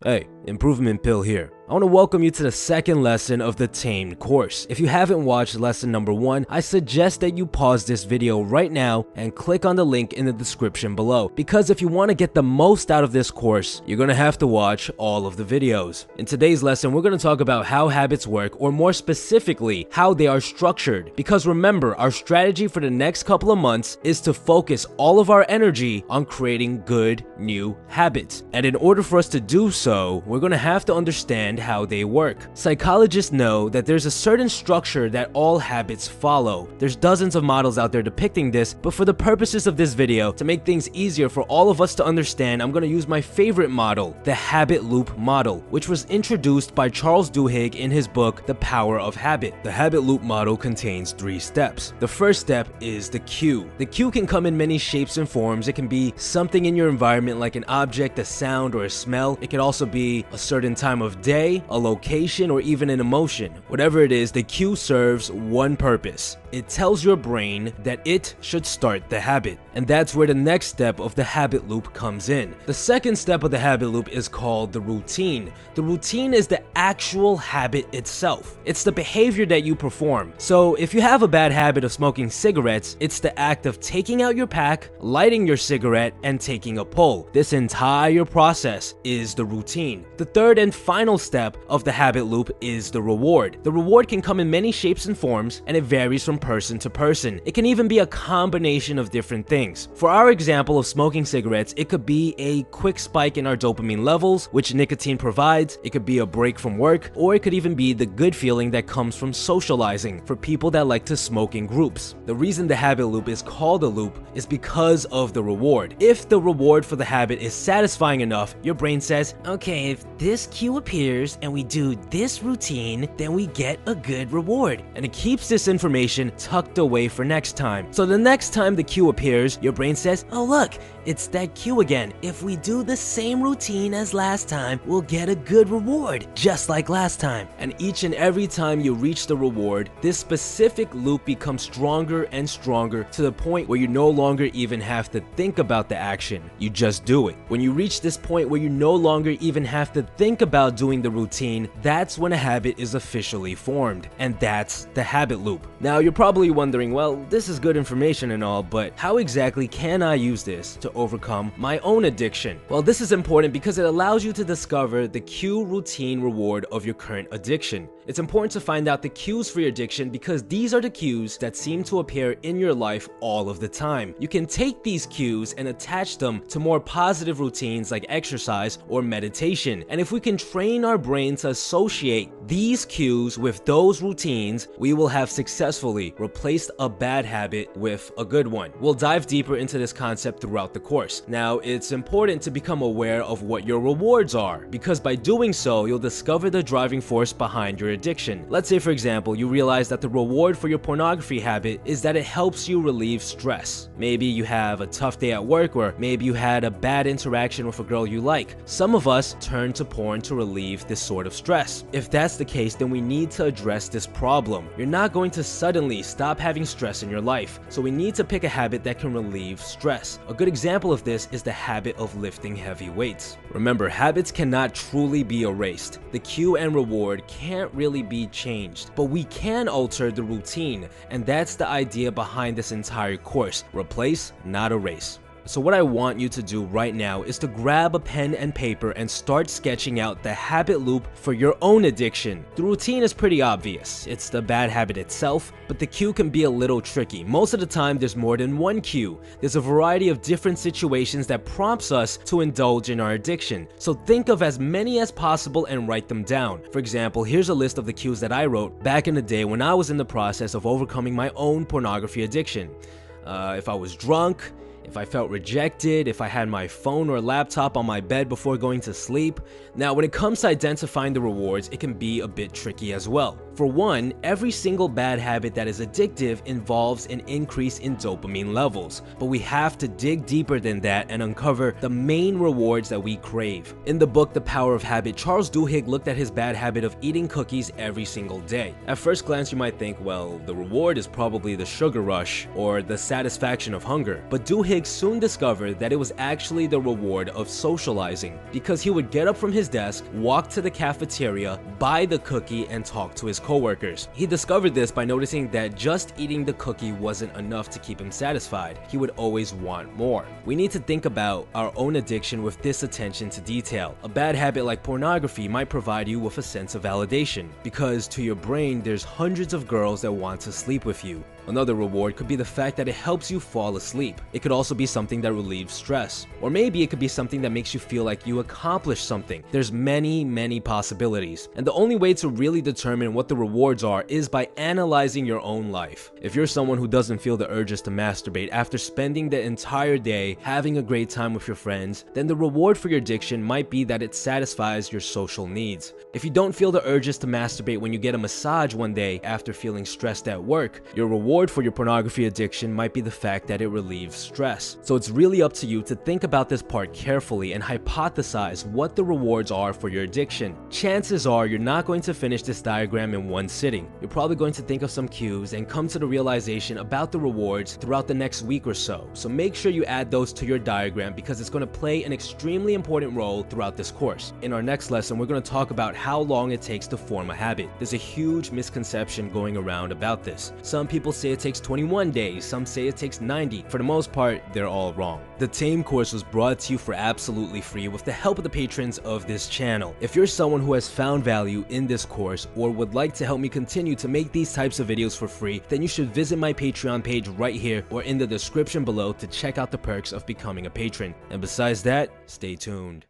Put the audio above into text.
Hey, Improvement Pill here. I want to welcome you to the second lesson of the Tamed course. If you haven't watched lesson number 1, I suggest that you pause this video right now and click on the link in the description below. Because if you want to get the most out of this course, you're going to have to watch all of the videos. In today's lesson, we're going to talk about how habits work, or more specifically, how they are structured. Because remember, our strategy for the next couple of months is to focus all of our energy on creating good new habits. And in order for us to do so, we're going to have to understand how they work. Psychologists know that there's a certain structure that all habits follow. There's dozens of models out there depicting this, but for the purposes of this video, to make things easier for all of us to understand, I'm going to use my favorite model, the habit loop model, which was introduced by Charles Duhigg in his book, The Power of Habit. The habit loop model contains 3 steps. The first step is the cue. The cue can come in many shapes and forms. It can be something in your environment like an object, a sound, or a smell. It can also be a certain time of day, a location, or even an emotion. Whatever it is, the cue serves one purpose. It tells your brain that it should start the habit. And that's where the next step of the habit loop comes in. The second step of the habit loop is called the routine. The routine is the actual habit itself. It's the behavior that you perform. So if you have a bad habit of smoking cigarettes, it's the act of taking out your pack, lighting your cigarette, and taking a pull. This entire process is the routine. The third and final step of the habit loop is the reward. The reward can come in many shapes and forms, and it varies from person to person. It can even be a combination of different things. For our example of smoking cigarettes, it could be a quick spike in our dopamine levels, which nicotine provides. It could be a break from work, or it could even be the good feeling that comes from socializing for people that like to smoke in groups. The reason the habit loop is called a loop is because of the reward. If the reward for the habit is satisfying enough, your brain says, okay, if this cue appears and we do this routine, then we get a good reward. And it keeps this information tucked away for next time. So the next time the cue appears, your brain says, oh look, it's that cue again. If we do the same routine as last time, we'll get a good reward, just like last time. And each and every time you reach the reward, this specific loop becomes stronger and stronger to the point where you no longer even have to think about the action. You just do it. When you reach this point where you no longer even have to think about doing the routine, that's when a habit is officially formed. And that's the habit loop. Now you're probably wondering, well, this is good information and all, but how exactly can I use this to overcome my own addiction? Well, this is important because it allows you to discover the cue, routine, reward of your current addiction. It's important to find out the cues for your addiction because these are the cues that seem to appear in your life all of the time. You can take these cues and attach them to more positive routines like exercise or meditation. And if we can train our brain to associate these cues with those routines, we will have successfully replaced a bad habit with a good one. We'll dive deeper into this concept throughout the course. Now, it's important to become aware of what your rewards are, because by doing so, you'll discover the driving force behind your addiction. Let's say, for example, you realize that the reward for your pornography habit is that it helps you relieve stress. Maybe you have a tough day at work, or maybe you had a bad interaction with a girl you like. Some of us turn to porn to relieve this sort of stress. If that's the case, then we need to address this problem. You're not going to suddenly stop having stress in your life, so we need to pick a habit that can relieve stress. A good example of this is the habit of lifting heavy weights. Remember, habits cannot truly be erased. The cue and reward can't really be changed, but we can alter the routine, and that's the idea behind this entire course. Replace, not erase. So what I want you to do right now is to grab a pen and paper and start sketching out the habit loop for your own addiction. The routine is pretty obvious. It's the bad habit itself, but the cue can be a little tricky. Most of the time, there's more than one cue. There's a variety of different situations that prompts us to indulge in our addiction. So think of as many as possible and write them down. For example, here's a list of the cues that I wrote back in the day when I was in the process of overcoming my own pornography addiction. If I was drunk, if I felt rejected, if I had my phone or laptop on my bed before going to sleep. Now, when it comes to identifying the rewards, it can be a bit tricky as well. For one, every single bad habit that is addictive involves an increase in dopamine levels, but we have to dig deeper than that and uncover the main rewards that we crave. In the book, The Power of Habit, Charles Duhigg looked at his bad habit of eating cookies every single day. At first glance, you might think, well, the reward is probably the sugar rush or the satisfaction of hunger, but Duhigg Jake soon discovered that it was actually the reward of socializing, because he would get up from his desk, walk to the cafeteria, buy the cookie, and talk to his coworkers. He discovered this by noticing that just eating the cookie wasn't enough to keep him satisfied. He would always want more. We need to think about our own addiction with this attention to detail. A bad habit like pornography might provide you with a sense of validation, because to your brain there's hundreds of girls that want to sleep with you. Another reward could be the fact that it helps you fall asleep. It could also be something that relieves stress. Or maybe it could be something that makes you feel like you accomplished something. There's many possibilities. And the only way to really determine what the rewards are is by analyzing your own life. If you're someone who doesn't feel the urges to masturbate after spending the entire day having a great time with your friends, then the reward for your addiction might be that it satisfies your social needs. If you don't feel the urges to masturbate when you get a massage one day after feeling stressed at work, your reward for your pornography addiction might be the fact that it relieves stress. So it's really up to you to think about this part carefully and hypothesize what the rewards are for your addiction. Chances are you're not going to finish this diagram in one sitting. You're probably going to think of some cues and come to the realization about the rewards throughout the next week or so. So make sure you add those to your diagram, because it's going to play an extremely important role throughout this course. In our next lesson, we're going to talk about how long it takes to form a habit. There's a huge misconception going around about this. Some people say it takes 21 days, some say it takes 90. For the most part, they're all wrong. The Tamed course was brought to you for absolutely free with the help of the patrons of this channel. If you're someone who has found value in this course or would like to help me continue to make these types of videos for free, then you should visit my Patreon page right here or in the description below to check out the perks of becoming a patron. And besides that, stay tuned.